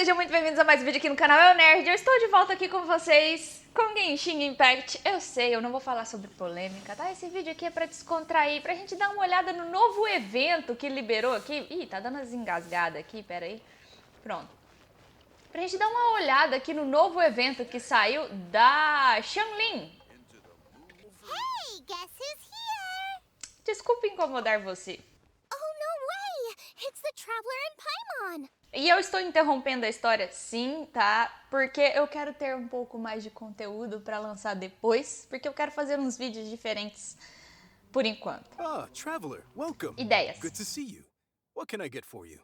Sejam muito bem-vindos a mais um vídeo aqui no canal Eu Nerd. Eu estou de volta aqui com vocês com Genshin Impact. Eu sei, eu não vou falar sobre polêmica, tá? Esse vídeo aqui é pra descontrair, pra gente dar uma olhada no novo evento que liberou aqui. Ih, tá dando umas engasgadas aqui, pera aí. Pronto. Pra gente dar uma olhada aqui no novo evento que saiu da Xianglin. Hey, guess who's here? Desculpe incomodar você. Oh, no way! It's the Traveler and Paimon! E eu estou interrompendo a história, sim, tá? Porque eu quero ter um pouco mais de conteúdo pra lançar depois, porque eu quero fazer uns vídeos diferentes por enquanto. Ah, Traveler, welcome. Ideias. Good to see you. What can I get for you?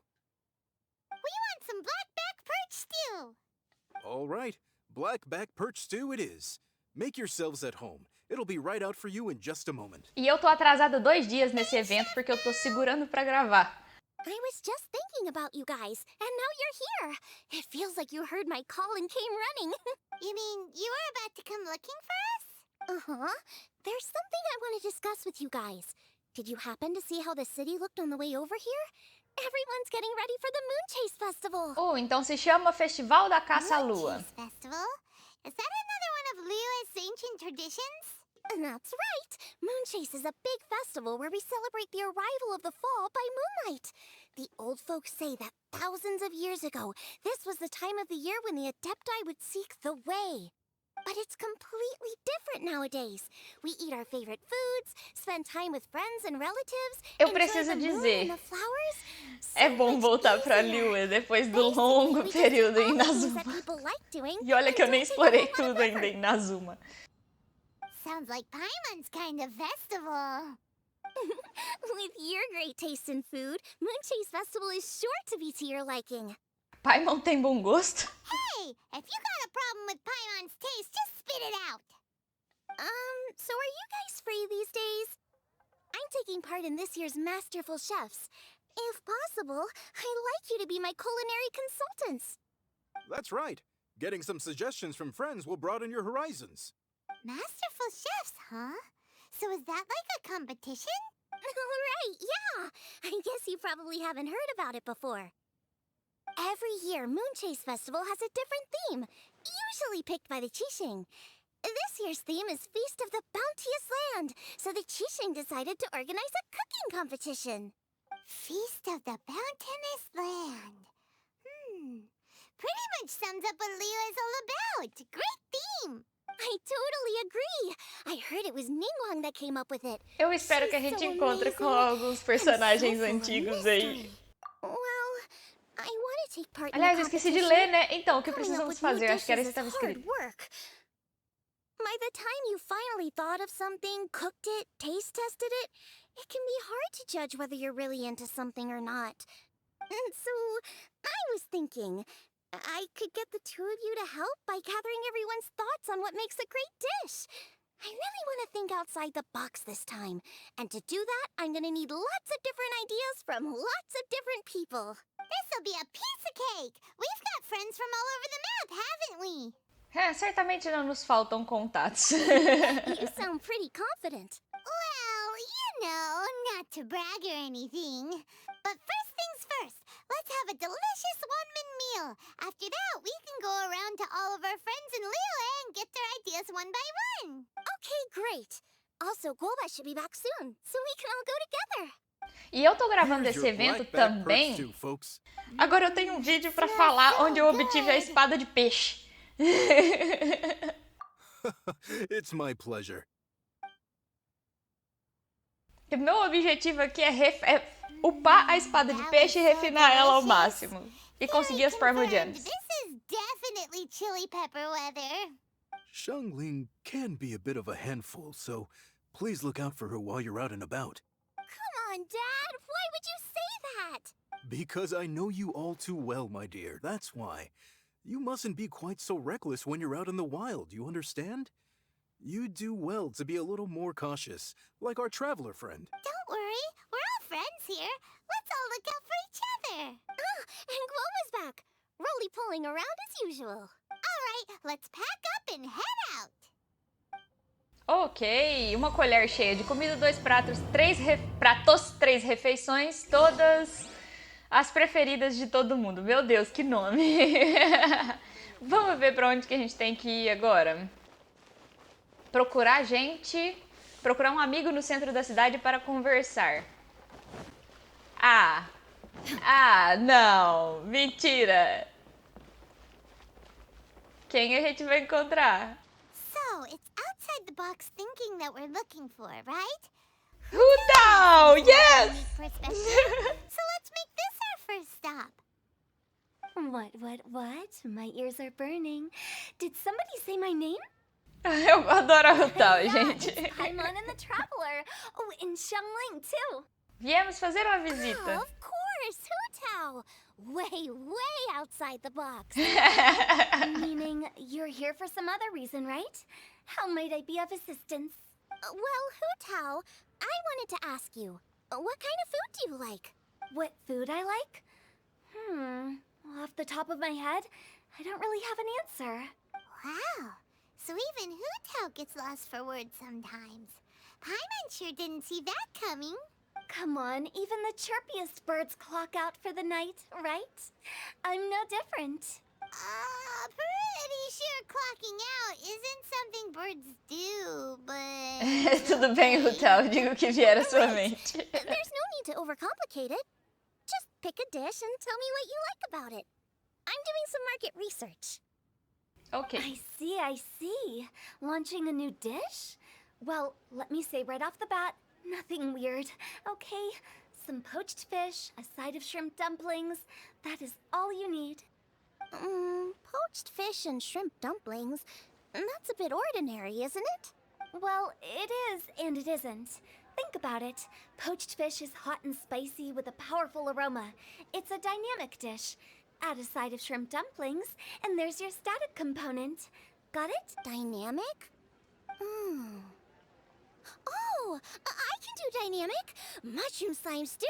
We want some blackback perch stew! All right, blackback perch stew it is. Make yourselves at home. It'll be right out for you in just a moment. E eu tô atrasada 2 dias nesse evento porque eu tô segurando pra gravar. I was just thinking about you guys, and now you're here. It feels like you heard my call and came running. You mean you were about to come looking for us? Uh-huh. There's something I want to discuss with you guys. Did you happen to see how the city looked on the way over here? Everyone's getting ready for the Moon Chase Festival. Oh, então se chama Festival da Caça à Lua. Moon Chase Festival? Is that another one of Liyue's ancient traditions? That's right! Moon Chase is a big festival where we celebrate the arrival of the fall by moonlight. The old folks say that thousands of years ago, this was the time of the year when the Adepti would seek the way. But it's completely different nowadays. We eat our favorite foods, spend time with friends and relatives, Eu enjoy preciso the moon dizer, and the flowers. é So bom much voltar pra easier. Liyue depois do Basically, longo we just do período all em the things Inazuma. that people like doing E olha que eu nem and don't take a explorei whole lot of tudo ainda effort. em Inazuma. Sounds like Paimon's kind of festival. With your great taste in food, Moon Chase Festival is sure to be to your liking. Paimon tem bom gosto? Hey, if you got a problem with Paimon's taste, just spit it out. So are you guys free these days? I'm taking part in this year's Masterful Chefs. If possible, I'd like you to be my culinary consultants. That's right. Getting some suggestions from friends will broaden your horizons. Masterful Chefs, huh? So is that like a competition? Right, yeah. I guess you probably haven't heard about it before. Every year, Moon Chase Festival has a different theme, usually picked by the Qixing. This year's theme is Feast of the Bounteous Land, so the Qixing decided to organize a cooking competition. Feast of the Bounteous Land. Pretty much sums up what Liyue is all about. Great theme. I totally agree. I heard it was Ningguang that came up with it. Eu espero que a gente encontre com alguns personagens antigos aí. Well, I want to take part in Aliás, the eu esqueci de competition. ler, né? Então, o que Coming up precisamos with new fazer? Acho que era isso dishes que is estava hard escrito. work. By the time you finally thought of something, cooked it, taste tested it, it can be hard to judge whether you're really into something or not. So, I was thinking, I could get the two of you to help by gathering everyone's thoughts on what makes a great dish. I really want to think outside the box this time. And to do that, I'm going to need lots of different ideas from lots of different people. This'll be a piece of cake. We've got friends from all over the map, haven't we? É, certamente não nos faltam contatos. You sound pretty confident. Well, you know, not to brag or anything. But first things first, let's have a delicious one-man meal. After that, we can go around to all of our friends in Liyue and get their ideas one by one. Okay, great. Also, Golba should be back soon, so we can all go together. E eu tô gravando Here's esse your evento blackback perch também. stew, folks. Agora eu tenho um vídeo pra falar onde eu obtive a espada de peixe. It's my pleasure. Meu objetivo aqui é upar a espada de peixe e refinar ela ao máximo. E conseguir as Parmodianas. This is definitely chili pepper weather. Xiangling can be a bit of a handful, so please look out for her while you're out and about. Come on, Dad. Why would you say that? Because I know you all too well, my dear, that's why. You mustn't be quite so reckless when you're out in the wild, you understand? You do well to be a little more cautious, like our traveler friend. Don't worry. We're all friends here. Let's all look out for each other. Ah, and Gloma's back. Roly-poling around as usual. All right, let's pack up and head out. Ok, uma colher cheia de comida, 2 pratos, 3 refeições, todas As preferidas de todo mundo. Meu Deus, que nome. Vamos ver pra onde que a gente tem que ir agora. Procurar gente... Procurar um amigo no centro da cidade para conversar. Ah, não. Mentira. Quem a gente vai encontrar? So, it's outside the box thinking that we're looking for, right? Who now? Yes! Perspective. So let's make this our first stop. What? My ears are burning. Did somebody say my name? Eu adoro a Rutal, gente. It's Paimon and the Traveler. Oh, and Xiangling too. Viemos fazer uma Oh, visita. of course, Hutao. Way outside the box. Meaning you're here for some other reason, right? How might I be of assistance? Well, Hutao, I wanted to ask you, what kind of food do you like? What food I like? Off the top of my head, I don't really have an answer. Wow, so even Hutao gets lost for words sometimes. Paimon sure didn't see that coming. Come on, even the chirpiest birds clock out for the night, right? I'm no different. Pretty sure clocking out isn't something birds do, but... Tudo bem, Rutal. Digo que vier à sua mente. There's no need to overcomplicate it. Just pick a dish and tell me what you like about it. I'm doing some market research. Ok. I see. Launching a new dish? Well, let me say right off the bat, nothing weird, okay? Some poached fish, a side of shrimp dumplings. That is all you need. Poached fish and shrimp dumplings? That's a bit ordinary, isn't it? Well, it is and it isn't. Think about it. Poached fish is hot and spicy with a powerful aroma. It's a dynamic dish. Add a side of shrimp dumplings, and there's your static component. Got it? Dynamic? Oh, I can do dynamic. Mushroom slime stew,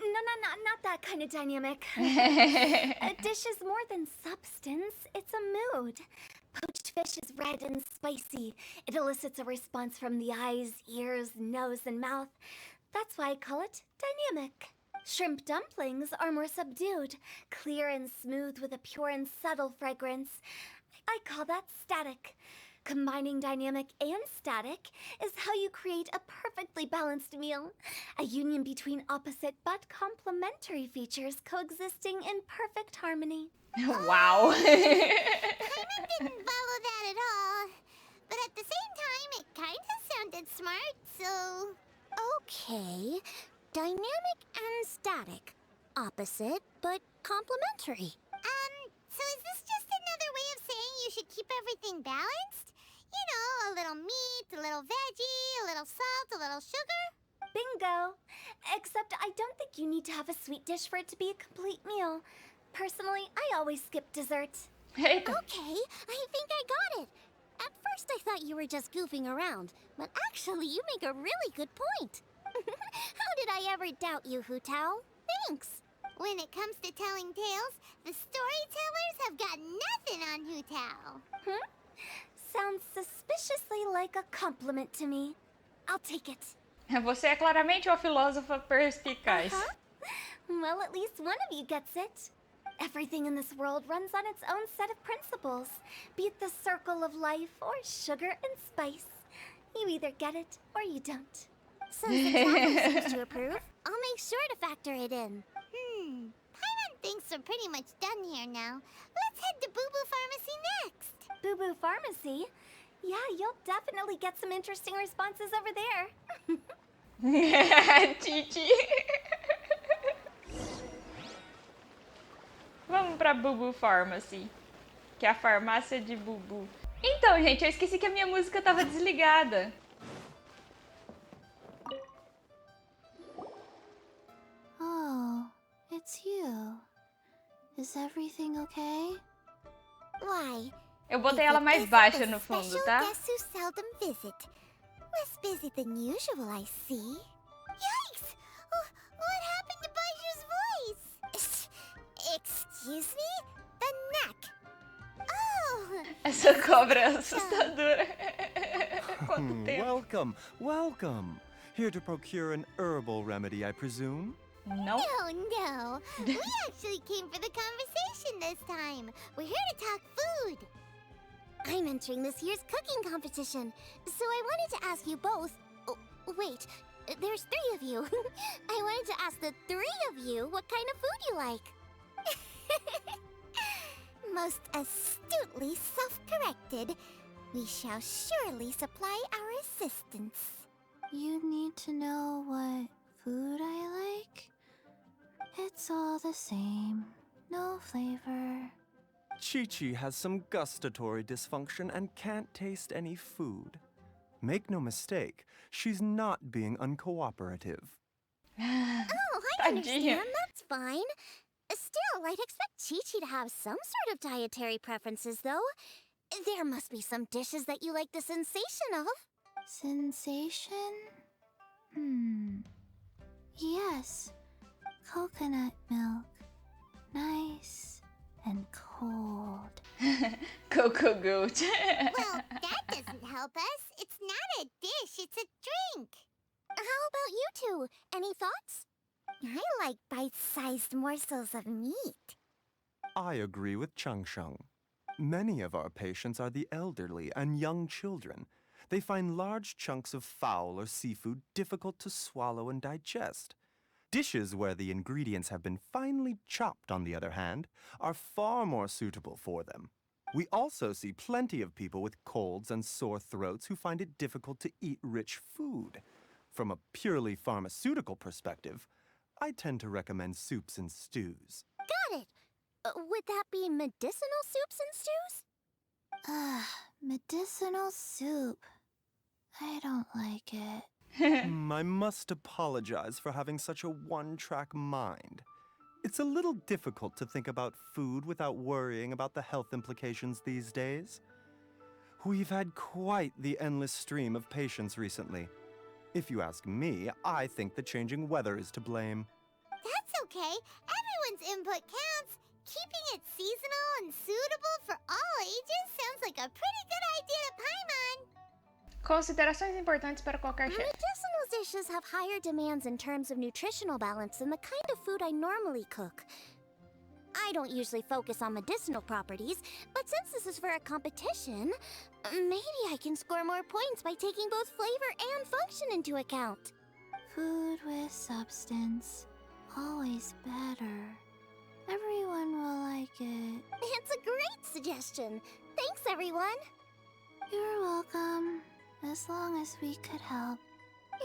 No, not that kind of dynamic. A dish is more than substance, it's a mood. Poached fish is red and spicy. It elicits a response from the eyes, ears, nose, and mouth. That's why I call it dynamic. Shrimp dumplings are more subdued, clear and smooth with a pure and subtle fragrance. I call that static. Combining dynamic and static is how you create a perfectly balanced meal. A union between opposite but complementary features coexisting in perfect harmony. Wow. Paimon didn't follow that at all. But at the same time, it kind of sounded smart, so... Okay, dynamic and static. Opposite, but complementary. So is this just another way of saying you should keep everything balanced? You know, a little meat, a little veggie, a little salt, a little sugar? Bingo! Except I don't think you need to have a sweet dish for it to be a complete meal. Personally, I always skip dessert. Eita. Okay, I think I got it. At first I thought you were just goofing around, but actually you make a really good point. How did I ever doubt you, Hutao? Thanks. When it comes to telling tales, the storytellers have got nothing on Hutao. Sounds suspiciously like a compliment to me. I'll take it. Você é claramente uma filósofa perspicaz. Well, at least one of you gets it. Everything in this world runs on its own set of principles, be it the circle of life or sugar and spice. You either get it or you don't. Since the traveler seems to approve, I'll make sure to factor it in. Paimon thinks we're pretty much done here now. Let's head to Boo Boo Pharmacy next. Boo Boo Pharmacy? Yeah, you'll definitely get some interesting responses over there. Titi. Vamos pra Bubu Pharmacy, que é a farmácia de Bubu. Então, gente, eu esqueci que a minha música tava desligada. Oh, it's you. Is everything okay? Why? Eu botei ela mais baixa no fundo, tá? Guests who seldom visit. Less busy than usual, I see. Yikes! What happened to Baiju's voice? Excuse me? The neck. Oh! Essa cobra é assustadora. Quanto tempo? Welcome. Here to procure an herbal remedy, I presume? Não. No. We actually came for the conversation this time. We're here to talk food. I'm entering this year's cooking competition, so I wanted to ask you both. Oh, wait, there's 3 of you. I wanted to ask the 3 of you what kind of food you like. Most astutely self-corrected. We shall surely supply our assistance. You need to know what food I like? It's all the same. No flavor. Chi-Chi has some gustatory dysfunction and can't taste any food. Make no mistake, she's not being uncooperative. Oh, I understand. That's fine. Still, I'd expect Chi-Chi to have some sort of dietary preferences, though. There must be some dishes that you like the sensation of. Sensation? Yes. Coconut milk. Nice and cold. Coco Goat. Well, that doesn't help us. It's not a dish, it's a drink. How about you two? Any thoughts? I like bite-sized morsels of meat. I agree with Changsheng. Many of our patients are the elderly and young children. They find large chunks of fowl or seafood difficult to swallow and digest. Dishes where the ingredients have been finely chopped, on the other hand, are far more suitable for them. We also see plenty of people with colds and sore throats who find it difficult to eat rich food. From a purely pharmaceutical perspective, I tend to recommend soups and stews. Got it. Would that be medicinal soups and stews? Medicinal soup. I don't like it. I must apologize for having such a one-track mind. It's a little difficult to think about food without worrying about the health implications these days. We've had quite the endless stream of patients recently. If you ask me, I think the changing weather is to blame. That's okay. Everyone's input counts. Keeping it seasonal and suitable for all ages sounds like a pretty good idea to Paimon. Considerações importantes para qualquer chefe. Medicinal dishes have higher demands in terms of nutritional balance than the kind of food I normally cook. I don't usually focus on medicinal properties, but since this is for a competition, maybe I can score more points by taking both flavor and function into account. Food with substance. Always better. Everyone will like it. It's a great suggestion. Thanks, everyone. You're welcome. As long as we could help.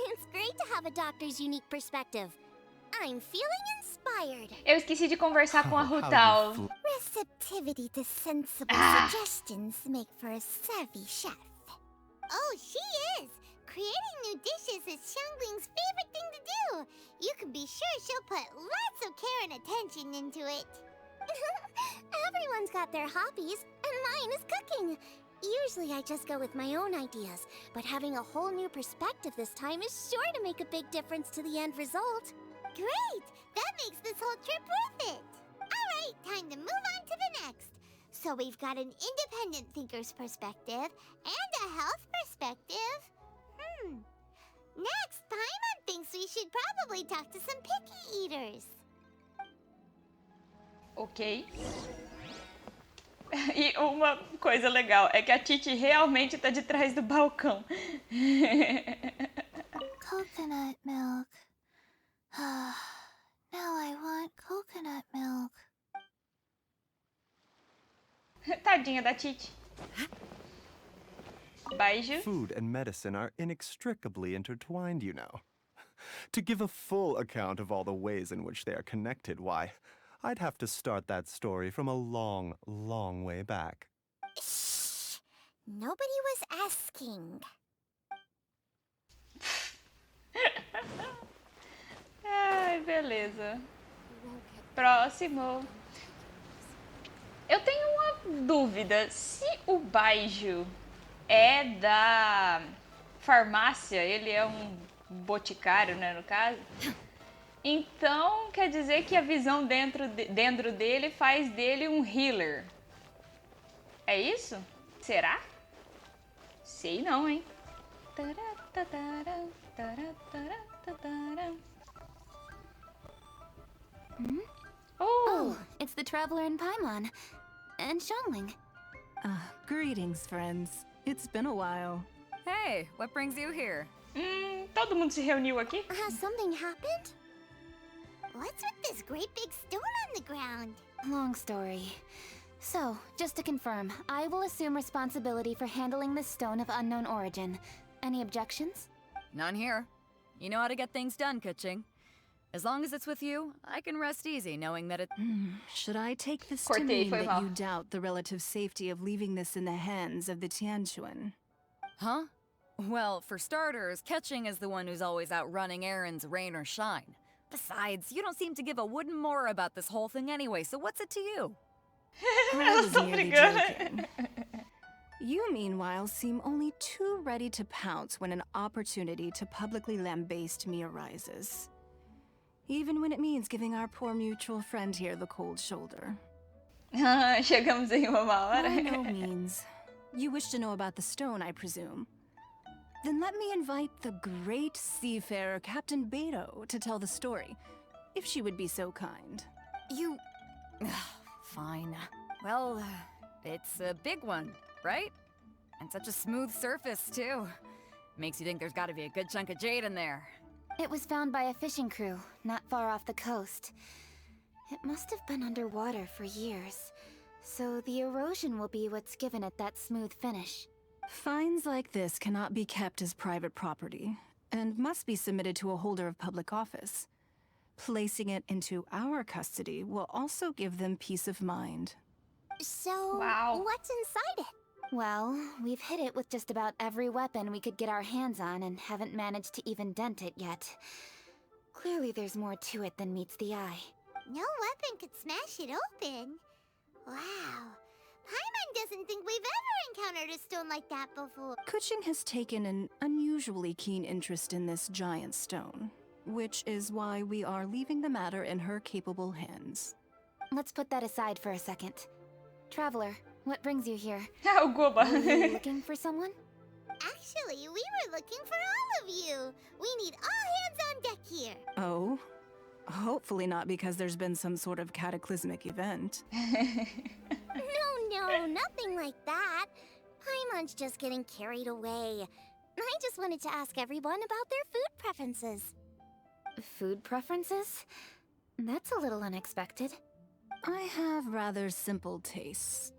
It's great to have a doctor's unique perspective. I'm feeling inspired. Eu esqueci de conversar com a Rutal. Receptivity to sensible suggestions make for a savvy chef. Oh, she is! Creating new dishes is Xiangling's favorite thing to do. You can be sure she'll put lots of care and attention into it. Everyone's got their hobbies, and mine is cooking. Usually I just go with my own ideas, but having a whole new perspective this time is sure to make a big difference to the end result. Great! That makes this whole trip worth it! Alright, time to move on to the next. So we've got an independent thinker's perspective and a health perspective. Next, Paimon thinks we should probably talk to some picky eaters. Ok. E uma coisa legal é que a Titi realmente tá de trás do balcão. Coconut milk. Now I want coconut milk. Tadinha da Titi. Beijo. Food and medicine are inextricably intertwined, you know. To give a full account of all the ways in which they are connected, why, I'd have to start that story from a long, long way back. Shh! Nobody was asking. Ai, beleza. Próximo. Eu tenho uma dúvida. Se o Baijo é da farmácia, ele é um boticário, né, no caso. Então, quer dizer que a visão dentro dele faz dele um healer. É isso? Será? Sei não, hein? Oh, It's the Traveler and Paimon. And Xiangling. Greetings, friends. It's been a while. Hey, what brings you here? todo mundo se reuniu aqui? Has something happened? What's with this great big stone on the ground? Long story. So, just to confirm, I will assume responsibility for handling this stone of unknown origin. Any objections? None here. You know how to get things done, Kuching. As long as it's with you, I can rest easy knowing that it... Should I take this to Cortei, mean foi that mal. you doubt the relative safety of leaving this in the hands of the Tianquan? Huh? Well, for starters, Kuching is the one who's always out running errands, rain or shine. Besides, you don't seem to give a wooden more about this whole thing anyway, so what's it to you? I Elas was estão merely brigando. joking. You, meanwhile, seem only too ready to pounce when an opportunity to publicly lambaste me arises. Even when it means giving our poor mutual friend here the cold shoulder. Chegamos em uma By hora. no means. You wish to know about the stone, I presume. Then let me invite the great seafarer Captain Beto to tell the story, if she would be so kind. You... Fine. Well, it's a big one, right? And such a smooth surface, too. Makes you think there's gotta be a good chunk of jade in there. It was found by a fishing crew, not far off the coast. It must have been underwater for years, so the erosion will be what's given it that smooth finish. Finds like this cannot be kept as private property, and must be submitted to a holder of public office. Placing it into our custody will also give them peace of mind. So, Wow. what's inside it? Well, we've hit it with just about every weapon we could get our hands on and haven't managed to even dent it yet. Clearly there's more to it than meets the eye. No weapon could smash it open. Wow. Paimon doesn't think we've ever encountered a stone like that before. Kuching has taken an unusually keen interest in this giant stone, which is why we are leaving the matter in her capable hands. Let's put that aside for a second. Traveler, what brings you here? O Goba. Were you looking for someone? Actually, we were looking for all of you. We need all hands on deck here. Oh? Hopefully not because there's been some sort of cataclysmic event. No, nothing like that. Paimon's just getting carried away. I just wanted to ask everyone about their food preferences. Food preferences? That's a little unexpected. I have rather simple tastes.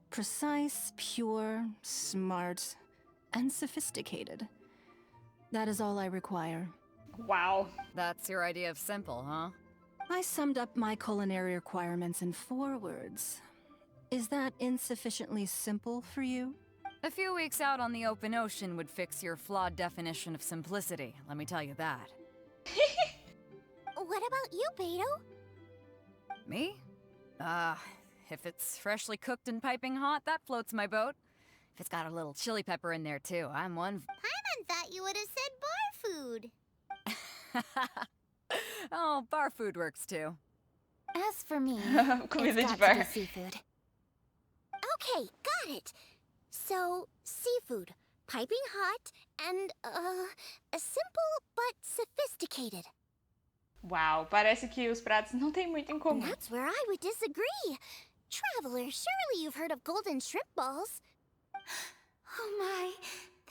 Precise, pure, smart, and sophisticated. That is all I require. Uau. That's your idea of simple, huh? I summed up my culinary requirements in 4 words. Is that insufficiently simple for you? A few weeks out on the open ocean would fix your flawed definition of simplicity, let me tell you that. What about you, Beto? Me? If it's freshly cooked and piping hot, that floats my boat. If it's got a little chili pepper in there too, I'm one. Paimon thought you would have said bar food. Oh, bar food works too. As for me, Comida it's de got to bar. be seafood. Okay, got it. So, seafood, piping hot, and, simple but sophisticated. Uau, parece que os pratos não têm muito em comum. That's where I would disagree. Traveler, surely you've heard of golden shrimp balls. Oh my,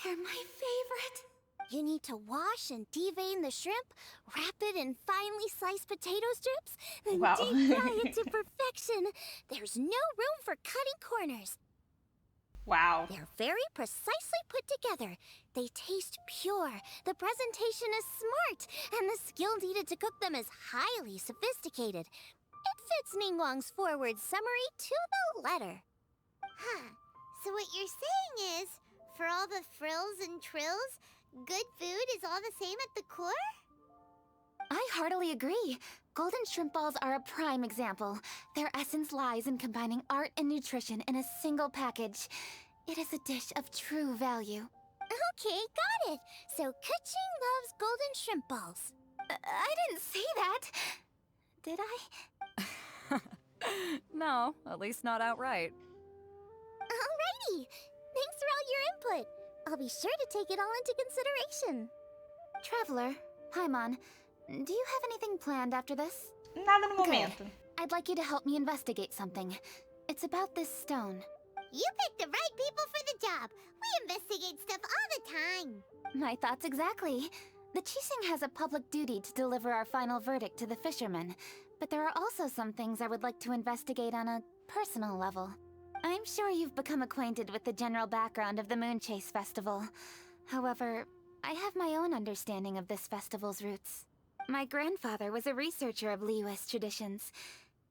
they're my favorite. You need to wash and devein the shrimp, wrap it in finely sliced potato strips, then Wow. deep fry it to perfection. There's no room for cutting corners. Uau. They're very precisely put together. They taste pure, the presentation is smart, and the skill needed to cook them is highly sophisticated. It fits Ningguang's forward summary to the letter. Huh. So what you're saying is, for all the frills and trills, good food is all the same at the core? I heartily agree. Golden shrimp balls are a prime example. Their essence lies in combining art and nutrition in a single package. It is a dish of true value. Okay, got it. So Kuching loves golden shrimp balls. I didn't say that. Did I? No, at least not outright. Alrighty. Thanks for all your input. I'll be sure to take it all into consideration. Traveler, Paimon, do you have anything planned after this? Nada no momento. I'd like you to help me investigate something. It's about this stone. You picked the right people for the job. We investigate stuff all the time. My thoughts exactly. The Qixing has a public duty to deliver our final verdict to the fishermen, but there are also some things I would like to investigate on a personal level. I'm sure you've become acquainted with the general background of the Moonchase Festival. However, I have my own understanding of this festival's roots. My grandfather was a researcher of Liyue's traditions.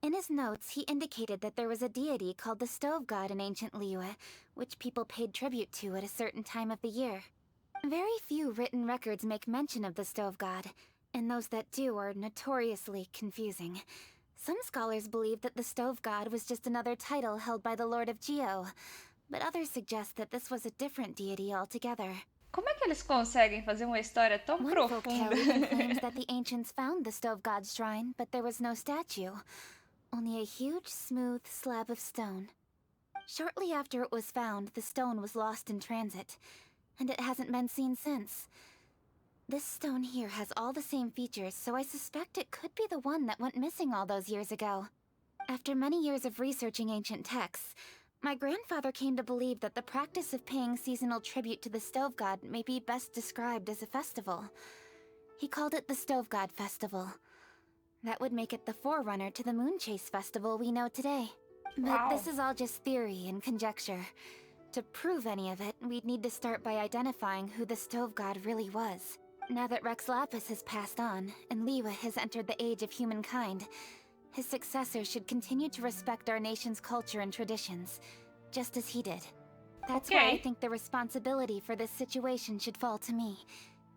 In his notes, he indicated that there was a deity called the Stove God in ancient Liyue, which people paid tribute to at a certain time of the year. Very few written records make mention of the Stove God, and those that do are notoriously confusing. Some scholars believe that the Stove God was just another title held by the Lord of Geo, but others suggest that this was a different deity altogether. Como é que eles conseguem fazer uma história tão One profunda? folktale even claims that the ancients found the Stove God's shrine, but there was no statue. Only a huge, smooth slab of stone. Shortly after it was found, the stone was lost in transit, and it hasn't been seen since. This stone here has all the same features, so I suspect it could be the one that went missing all those years ago. After many years of researching ancient texts, my grandfather came to believe that the practice of paying seasonal tribute to the Stove God may be best described as a festival. He called it the Stove God Festival. That would make it the forerunner to the Moonchase Festival we know today. But Wow. this is all just theory and conjecture. To prove any of it, we'd need to start by identifying who the Stove God really was. Now that Rex Lapis has passed on, and Liyue has entered the age of humankind, his successor should continue to respect our nation's culture and traditions, just as he did. That's why I Okay. think the responsibility for this situation should fall to me.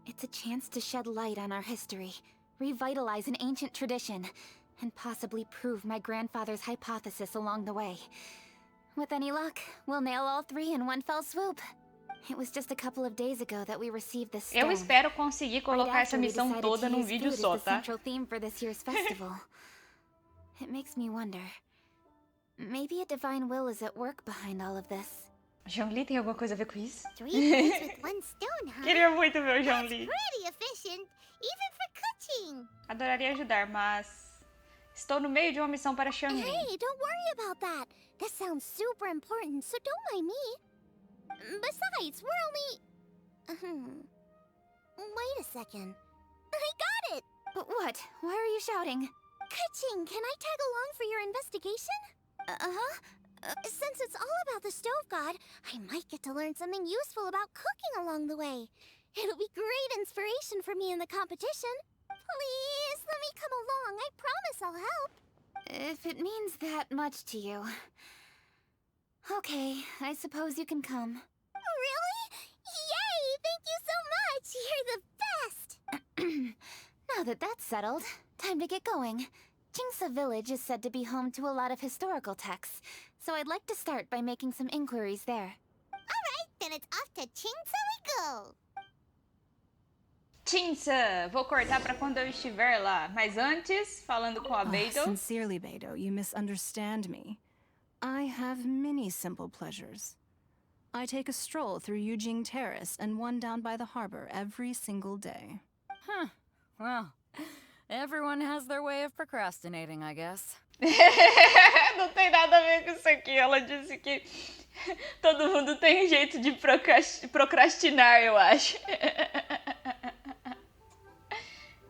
It's a chance to shed light on our history, revitalize an ancient tradition, and possibly prove my grandfather's hypothesis along the way. With any luck, we'll nail all three in one fell swoop. It was just a couple of days ago that we received this stone. Eu espero conseguir Right colocar essa after we missão decided toda to num use vídeo food só, as the tá? central theme for this year's festival. It makes me wonder. Maybe a divine will is at work behind all of this. Zhongli tem alguma coisa a ver com isso? 3 birds with one stone, huh? Queria muito ver o Zhongli. Pretty efficient, even for cooking. Adoraria ajudar, mas estou no meio de uma missão para Xiangling. Hey, don't worry about that. That sounds super important, so don't mind me. Besides, we're only... Wait a second. I got it! What? Why are you shouting? Kaching, can I tag along for your investigation? Since it's all about the Stove God, I might get to learn something useful about cooking along the way. It'll be great inspiration for me in the competition. Please, let me come along. I promise I'll help. If it means that much to you. Okay, I suppose you can come. Really? Yay! Thank you so much! You're the best! Now that that's settled, time to get going. Jingsa Village is said to be home to a lot of historical texts, so I'd like to start by making some inquiries there. Alright, then it's off to Jingsa we go! Tinsa, vou cortar para quando eu estiver lá. Mas antes, falando com a Oh, Beidou. sincerely, Beidou, you misunderstand me. I have many simple pleasures. I take a stroll through Yujing Terrace and one down by the harbor every single day. Huh. Well, everyone has their way of procrastinating, I guess. Não tem nada a ver com isso aqui. Ela disse que todo mundo tem um jeito de procrastinar, eu acho.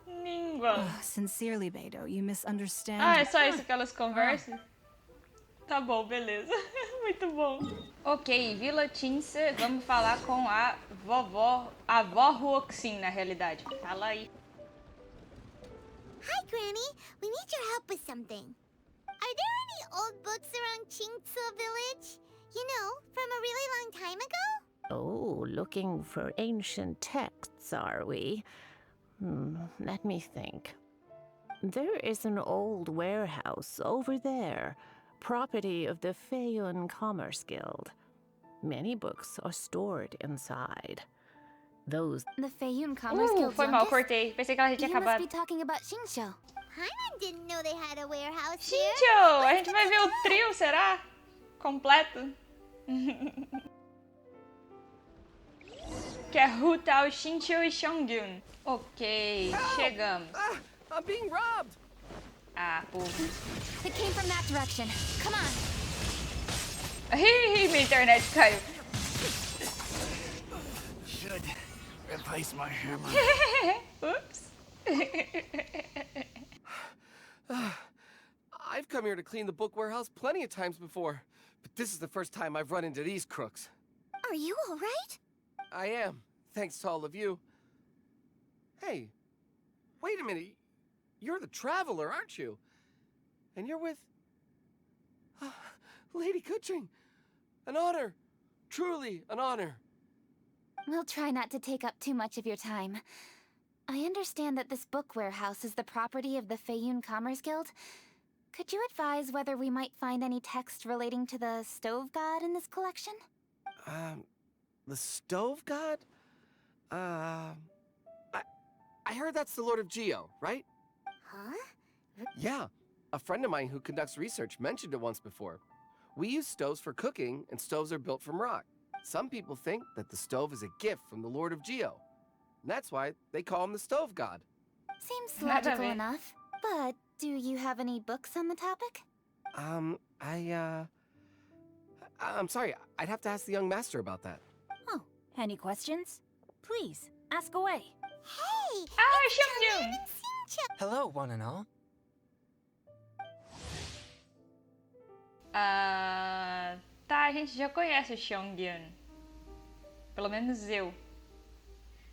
Língua. Oh, sincerely, Beidou, you misunderstand Ah, me. é só isso que elas conversam? Tá bom, beleza. Muito bom. Ok, Vila Tinsa, vamos falar com a avó Ruoxin, na realidade. Fala aí. Hi, Granny. We need your help with something. Are there any old books around Jingsa Village? You know, from a really long time ago? Oh, looking for ancient texts, are we? Let me think. There is an old warehouse over there, property of the Feiyun Commerce Guild. Many books are stored inside. Those The Feiyun Commerce Guild. Foi mal, cortei. Pensei que ela já tinha You must acabado. be talking about Xingqiu. Paimon didn't know they had a warehouse here. Xinqiu! A gente vai ver o trio, será? Completo? Que é Hu Tao, Xinqiu e Xionggyun. Ok, chegamos. I'm being robbed! Ah, povo. It came from that direction. Come on. Ih, minha internet caiu. Should replace my hammer. Oops. I've come here to clean the book warehouse plenty of times before, but this is the first time I've run into these crooks. Are you all right? I am, thanks to all of you. Hey, wait a minute. You're the traveler, aren't you? And you're with... Lady Kuching. An honor. Truly an honor. We'll try not to take up too much of your time. I understand that this book warehouse is the property of the Feiyun Commerce Guild. Could you advise whether we might find any text relating to the stove god in this collection? The stove god? I heard that's the Lord of Geo, right? Huh? Yeah, a friend of mine who conducts research mentioned it once before. We use stoves for cooking, and stoves are built from rock. Some people think that the stove is a gift from the Lord of Geo. And that's why they call him the stove god. Seems Nada a logical ver. enough. But do you have any books on the topic? I'm sorry, I'd have to ask the young master about that. Oh, any questions? Please, ask away. Hey! Ah, it's Xiangyun. Chang'an and Xingqiu. Hello, one and all. Tá, a gente já conhece o Xiangyun. Pelo menos eu.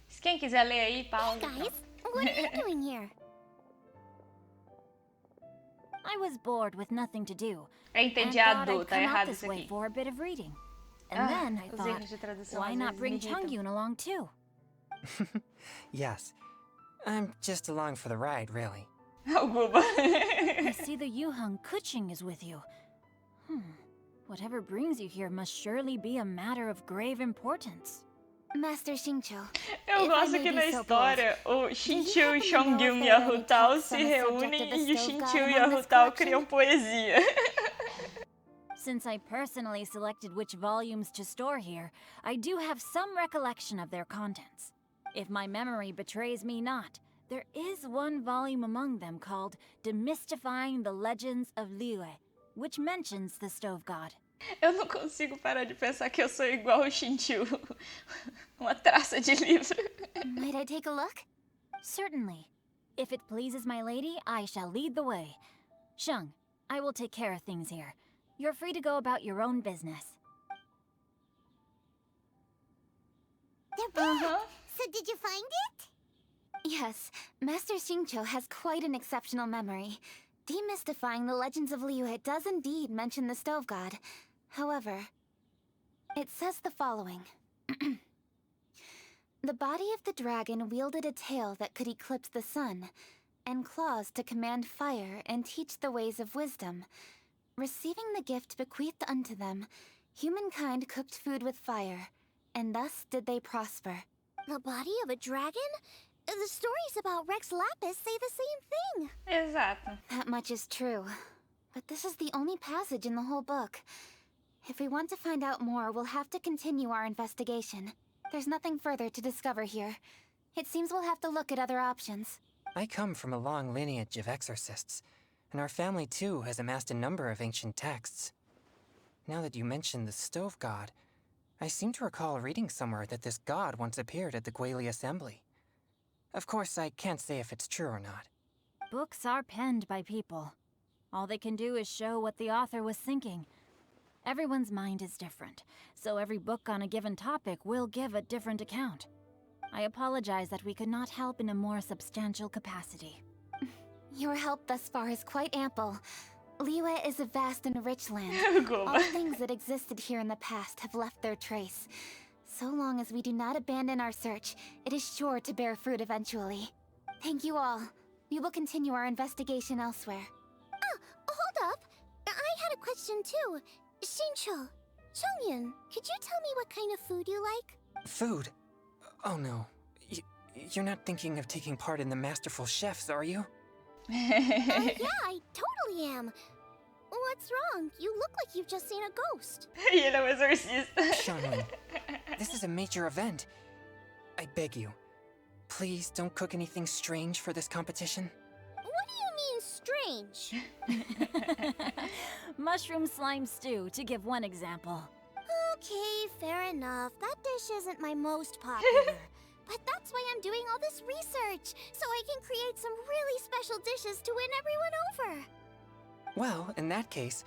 Se quem quiser ler aí, pausa. Guys, what are you doing here? I was bored with nothing to do. É and entediado, thought I'd tá come out errado this isso way aqui. for a bit of reading. And Ah, then I os thought, erros de tradução why às not vezes bring me irritam. Chungyun along too? Yes. I'm just along for the ride, really. O Guba. I see the Yuheng Kuching is with you. Whatever brings you here must surely be a matter of grave importance. Master Xingqiu. Eu If I gosto may que be na so história o Xinqiu, o happen to know Xiangyun if e a there are any Hu-Tao texts se on the subject of reúnem the e o stove god Xinqiu e a among this Hu-Tao collection? criam poesia. Since I personally selected which volumes to store here, I do have some recollection of their contents. If my memory betrays me not, there is one volume among them called Demystifying the Legends of Liyue, which mentions the stove god. Eu não consigo parar de pensar que eu sou igual o Xinqiu. Uma traça de livro. Might I take a look? Certainly. If it pleases my lady, I shall lead the way. Sheng, I will take care of things here. You're free to go about your own business. They're back! Uh-huh. So did you find it? Yes, Master Xingqiu has quite an exceptional memory. Demystifying the legends of Liyue does indeed mention the stove god. However, it says the following. The body of the dragon wielded a tail that could eclipse the sun, and claws to command fire and teach the ways of wisdom. Receiving the gift bequeathed unto them, humankind cooked food with fire, and thus did they prosper. The body of a dragon? The stories about Rex Lapis say the same thing. Exato. That much is true. But this is the only passage in the whole book. If we want to find out more, we'll have to continue our investigation. There's nothing further to discover here. It seems we'll have to look at other options. I come from a long lineage of exorcists, and our family too has amassed a number of ancient texts. Now that you mention the stove god, I seem to recall reading somewhere that this god once appeared at the Guili Assembly. Of course, I can't say if it's true or not. Books are penned by people. All they can do is show what the author was thinking. Everyone's mind is different, so every book on a given topic will give a different account. I apologize that we could not help in a more substantial capacity. Your help thus far is quite ample. Liyue is a vast and rich land. Guba. All things that existed here in the past have left their trace. So long as we do not abandon our search, it is sure to bear fruit eventually. Thank you all. We will continue our investigation elsewhere. Oh, hold up! I had a question too. Xingqiu, Chongyun, could you tell me what kind of food you like? Food? Oh no. You're not thinking of taking part in the Masterful Chefs, are you? Yeah, I totally am. What's wrong? You look like you've just seen a ghost. E ele é um exorcista. Xiangling, this is a major event. I beg you, please don't cook anything strange for this competition. What do you mean strange. Mushroom slime stew, to give one example. Okay, fair enough. That dish isn't my most popular. But that's why I'm doing all this research, so I can create some really special dishes to win everyone over. Well, in that case,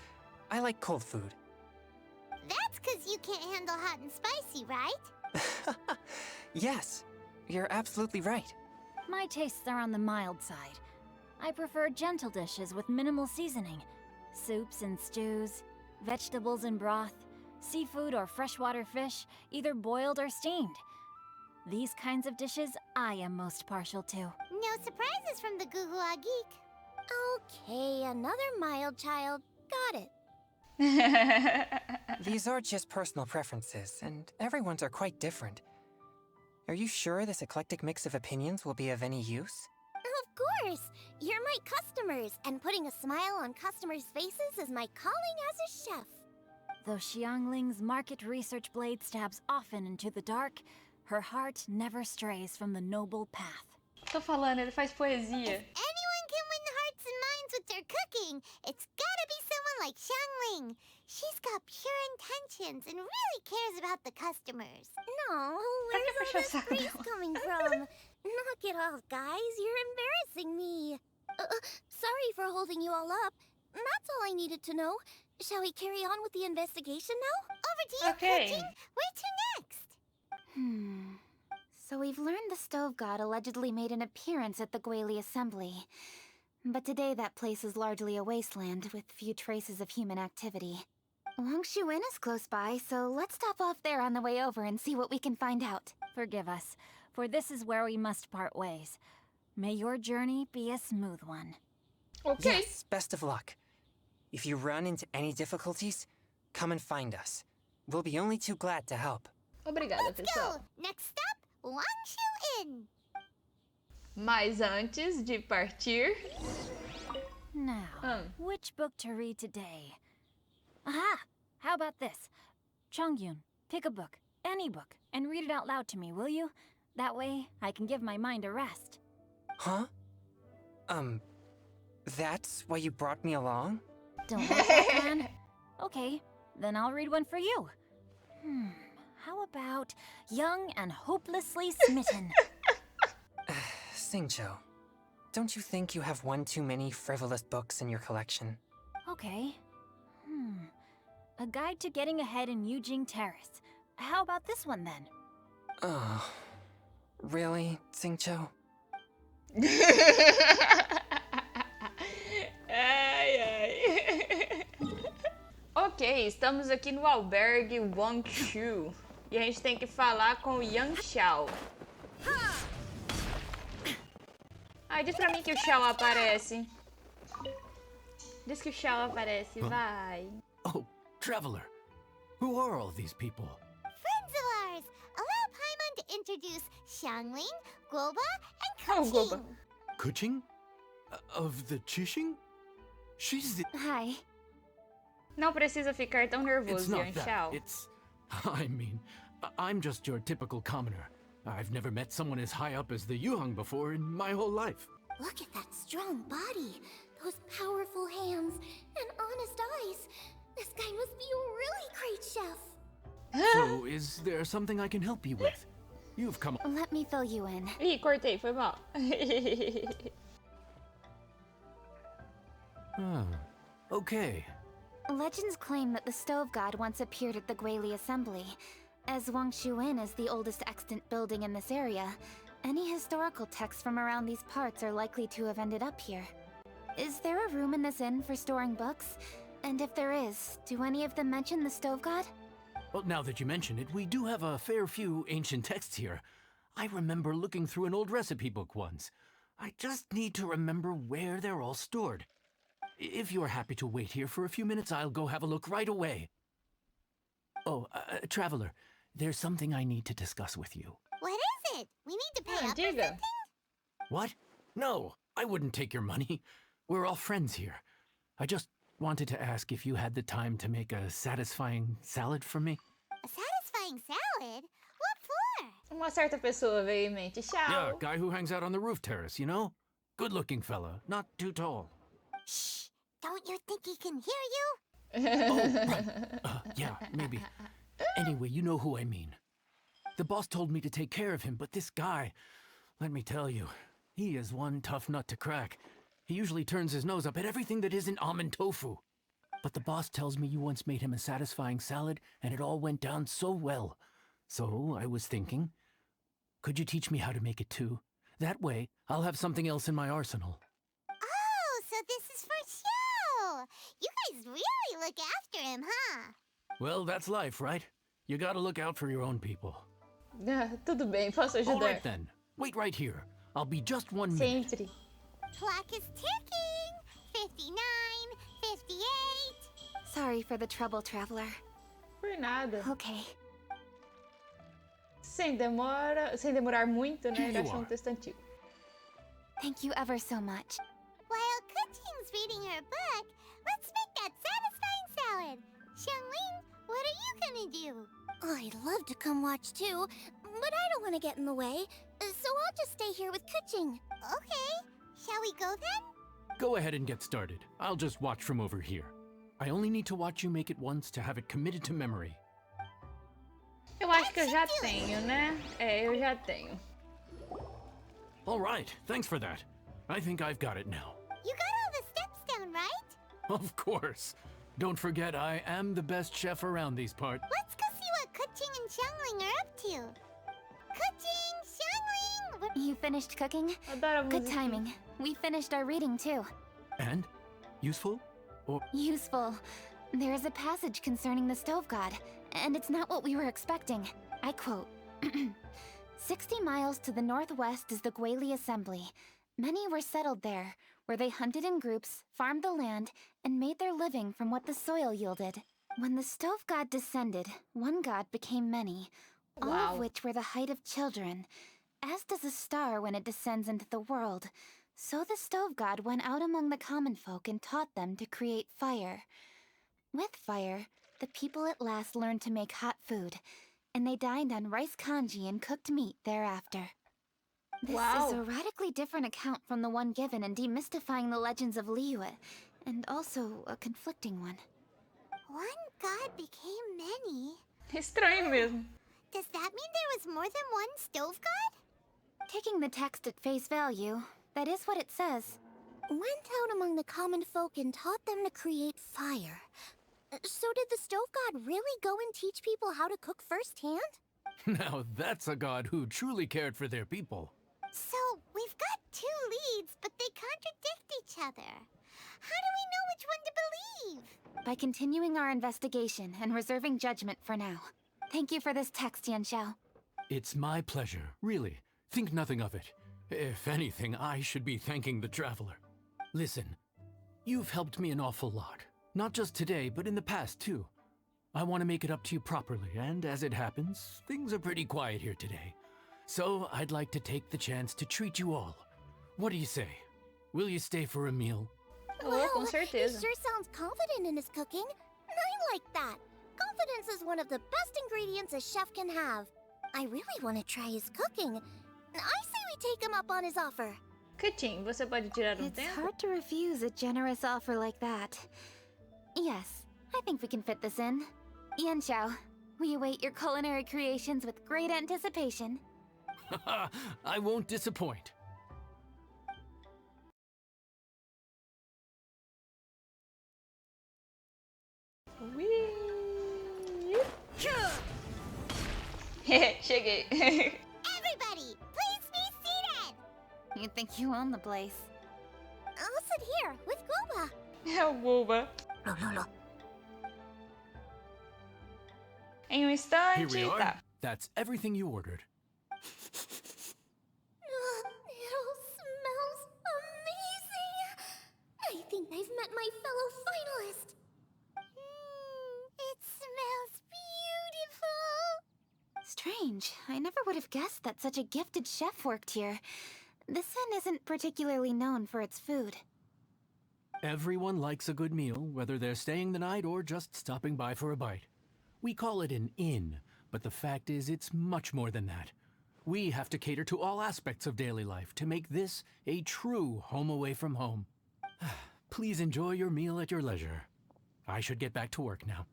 I like cold food. That's 'cause you can't handle hot and spicy, right? Yes, you're absolutely right. My tastes are on the mild side. I prefer gentle dishes with minimal seasoning. Soups and stews, vegetables and broth, seafood or freshwater fish, either boiled or steamed. These kinds of dishes I am most partial to. No surprises from the Gugua Geek. Okay, another mild child. Got it. These are just personal preferences, and everyone's are quite different. Are you sure this eclectic mix of opinions will be of any use? Of course! You're my customers, and putting a smile on customers' faces is my calling as a chef. Though Xiangling's market research blade stabs often into the dark, her heart never strays from the noble path. Tô falando, ele faz poesia. Anyone can win the hearts and minds with their cooking. It's gotta be someone like Xiangling. She's got pure intentions and really cares about the customers. No, where's all this praise coming from? Knock it off, guys. You're embarrassing me. Sorry for holding you all up. That's all I needed to know. Shall we carry on with the investigation now? Over to you, Okay. Cooking. Where to next? So we've learned the Stove God allegedly made an appearance at the Guili Assembly. But today that place is largely a wasteland with few traces of human activity. Wangshu Inn is close by, so let's stop off there on the way over and see what we can find out. Forgive us, for this is where we must part ways. May your journey be a smooth one. Ok. Yes, best of luck. If you run into any difficulties, come and find us. We'll be only too glad to help. Obrigada, Let's pessoal. go. Next stop, Wangshu Inn. Mas antes de partir... Now, which book to read today? Aha! How about this? Chongyun, pick a book, any book, and read it out loud to me, will you? That way, I can give my mind a rest. Huh? That's why you brought me along? Don't like that plan? Okay, then I'll read one for you. How about Young and Hopelessly Smitten? Xingqiu, don't you think you have one too many frivolous books in your collection? Okay. A Guide to Getting Ahead in Yujing Terrace. How about this one then? Oh, really, Xingqiu? Ai, ai. Ok, estamos aqui no albergue Wangshu. E a gente tem que falar com o Yang Xiao. Ai, diz pra mim que o Xiao aparece. Diz que o Xiao aparece, vai. Oh, traveler. Who are all these people? Friends of ours. Allow Paimon to introduce Xiangling, Guoba, and Oh, Kuqing. Guoba. Kuching? Of the Chishing? She's the... Hi. Não precisa ficar tão It's nervoso, not Yang that. Xiao. It's... I mean, I'm just your typical commoner. I've never met someone as high up as the Yuhang before in my whole life. Look at that strong body, those powerful hands, and honest eyes. This guy must be a really great chef. So, is there something I can help you with? You've come... Let me fill you in. Ih, cortei, foi mal. Okay. Legends claim that the Stove God once appeared at the Guili Assembly. As Wangshu Inn is the oldest extant building in this area, any historical texts from around these parts are likely to have ended up here. Is there a room in this inn for storing books? And if there is, do any of them mention the Stove God? Well, now that you mention it, we do have a fair few ancient texts here. I remember looking through an old recipe book once. I just need to remember where they're all stored. If you're happy to wait here for a few minutes, I'll go have a look right away. Oh, traveler, there's something I need to discuss with you. What is it? We need to pay up or Diga. something? What? No, I wouldn't take your money. We're all friends here. I just wanted to ask if you had the time to make a satisfying salad for me. A satisfying salad? What for? Uma certa pessoa veio em mente. Yeah, Xiao. guy who hangs out on the roof terrace, you know? Good-looking fella, not too tall. Shh! Don't you think he can hear you? Oh, right. Yeah, maybe. Anyway, you know who I mean. The boss told me to take care of him, but this guy, let me tell you, he is one tough nut to crack. He usually turns his nose up at everything that isn't almond tofu. But the boss tells me you once made him a satisfying salad, and it all went down so well. So I was thinking, could you teach me how to make it too? That way, I'll have something else in my arsenal. Oh, so this is for show! You guys really look after him, huh? Well, that's life, right? You gotta look out for your own people. Ah, tudo bem, posso All ajudar. right then, wait right here. I'll be just 1 minute. Sempre. Clock is ticking! 59, 58... Sorry for the trouble, traveler. Por nada. Okay. Sem demorar muito, né? Here Ele you achou are. texto antigo. Thank you ever so much. While Kuching's reading her book, let's make that satisfying salad. Xiangling, what are you gonna do? I'd love to come watch too, but I don't want to get in the way, so I'll just stay here with Kuching. Okay, shall we go then? Go ahead and get started. I'll just watch from over here. I only need to watch you make it once to have it committed to memory. Eu acho que eu já tenho, né? É, eu já tenho. All right, thanks for that. I think I've got it now. You got all the steps down, right? Of course. Don't forget, I am the best chef around these parts. Let's go see what Kuching and Xiangling are up to. Kuching, Xiangling! You finished cooking? Adoro a Good musiquinha. timing. We finished our reading too. And? Useful? Or Useful. There is a passage concerning the stove god, and it's not what we were expecting. I quote, 60 miles to the northwest is the Guili Assembly. Many were settled there, where they hunted in groups, farmed the land, and made their living from what the soil yielded. When the stove god descended, one god became many, all Wow. of which were the height of children. As does a star when it descends into the world, so the stove god went out among the common folk and taught them to create fire. With fire, the people at last learned to make hot food, and they dined on rice congee and cooked meat thereafter. This Wow. is a radically different account from the one given in Demystifying the Legends of Liyue, and also a conflicting one. One god became many. Estranho mesmo. Does that mean there was more than one stove god? Taking the text at face value, that is what it says. Went out among the common folk and taught them to create fire. So did the stove god really go and teach people how to cook firsthand? now that's a god who truly cared for their people. So, we've got two leads, but they contradict each other. How do we know which one to believe? By continuing our investigation and reserving judgment for now. Thank you for this text, Yanxiao. It's my pleasure, really. Think nothing of it. If anything, I should be thanking the traveler. Listen, you've helped me an awful lot. Not just today, but in the past, too. I want to make it up to you properly, and as it happens, things are pretty quiet here today. So I'd like to take the chance to treat you all. What do you say? Will you stay for a meal? Oh, com He certeza. sure sounds confident in his cooking. I like that. Confidence is one of the best ingredients a chef can have. I really want to try his cooking. I say we take him up on his offer. Kuching, você pode tirar It's tempo? hard to refuse a generous offer like that. Yes, I think we can fit this in. Yanxiao, we await your culinary creations with great anticipation. I won't disappoint. Cheguei. Everybody, please be seated. You think you own the place. I'll sit here with Guba. É o Buba. Em um Here instante, we are. tá. That's everything you ordered. It all smells amazing. I think I've met my fellow finalist. It smells beautiful. Strange. I never would have guessed that such a gifted chef worked here. This inn isn't particularly known for its food. Everyone likes a good meal, whether they're staying the night or just stopping by for a bite. We call it an inn, but the fact is it's much more than that. We have to cater to all aspects of daily life to make this a true home away from home. Please enjoy your meal at your leisure. I should get back to work now.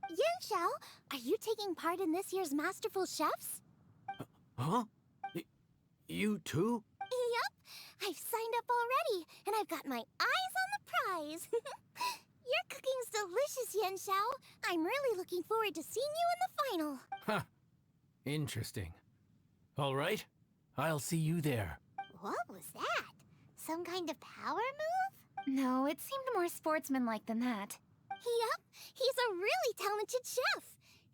Yanxiao, are you taking part in this year's Masterful Chefs? Huh? You too? Yep, I've signed up already, and I've got my eyes on the prize. Your cooking's delicious, Yanxiao. I'm really looking forward to seeing you in the final. Huh. Interesting. All right, I'll see you there. What was that? Some kind of power move? No, it seemed more sportsmanlike than that. Yep, he's a really talented chef.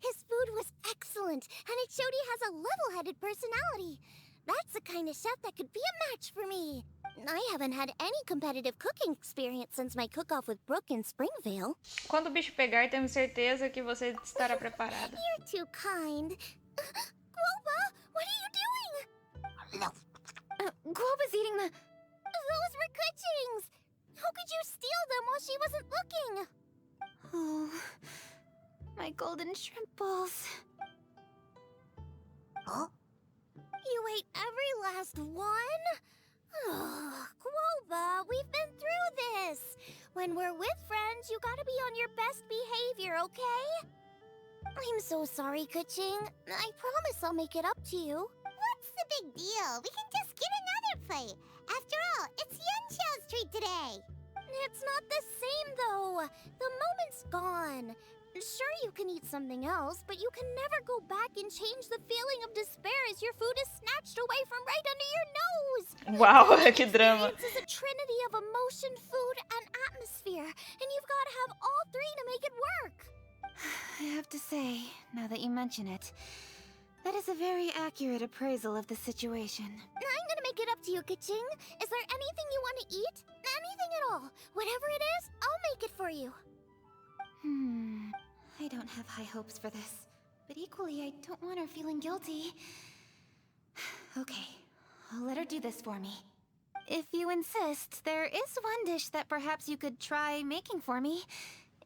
His food was excellent, and it showed he has a level-headed personality. That's the kind of chef that could be a match for me. I haven't had any competitive cooking experience since my cook-off with Brooke in Springvale. Quando o bicho pegar, temos certeza que você estará preparada. You're too kind. Guoba, what are you doing? Guoba's eating the... Those were Kuching's. How could you steal them while she wasn't looking? Oh, my golden shrimp balls. Huh? You ate every last one? Oh, Guoba, we've been through this. When we're with friends, you gotta be on your best behavior, okay? I'm so sorry, Kuching. I promise I'll make it up to you. What's the big deal? We can just get another plate. After all, it's Yanxiao's treat today. It's not the same, though. The moment's gone. Sure, you can eat something else, but you can never go back and change the feeling of despair as your food is snatched away from right under your nose. Uau, que drama. It's a trinity of emotion, food, and atmosphere, and you've got to have all three to make it work. I have to say, now that you mention it, that is a very accurate appraisal of the situation. I'm gonna make it up to you, Kuching. Is there anything you want to eat? Anything at all. Whatever it is, I'll make it for you. I don't have high hopes for this, but equally I don't want her feeling guilty. Okay, I'll let her do this for me. If you insist, there is one dish that perhaps you could try making for me.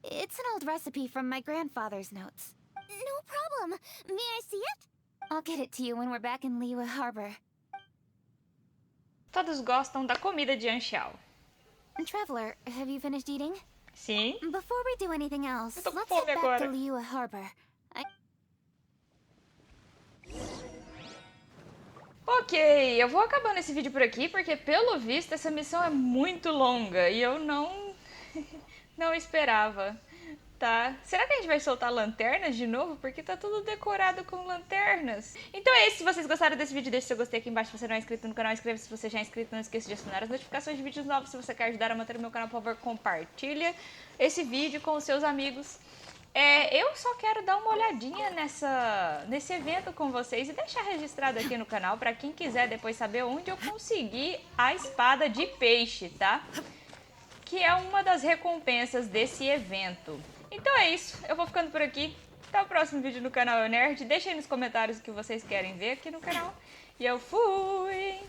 It's an old recipe from my grandfather's notes. No problem. May I see it? I'll get it to you when we're back in Liyue Harbor. Todos gostam da comida de Yanxiao. Traveler, have you finished eating? Sim. Before we do anything else, Eu tô com let's fome head back to agora. Liyue Harbor. Ok, eu vou acabando esse vídeo por aqui, porque pelo visto essa missão é muito longa e eu não esperava, tá? Será que a gente vai soltar lanternas de novo? Porque tá tudo decorado com lanternas. Então é isso, se vocês gostaram desse vídeo, deixe seu gostei aqui embaixo. Se você não é inscrito no canal, inscreva-se. Se você já é inscrito, não esqueça de acionar as notificações de vídeos novos. Se você quer ajudar a manter o meu canal, por favor, compartilha esse vídeo com os seus amigos. Eu só quero dar uma olhadinha nesse evento com vocês e deixar registrado aqui no canal para quem quiser depois saber onde eu consegui a espada de peixe, tá? Que é uma das recompensas desse evento. Então é isso, eu vou ficando por aqui. Até o próximo vídeo no canal Eu Nerd. Deixem aí nos comentários o que vocês querem ver aqui no canal. E eu fui!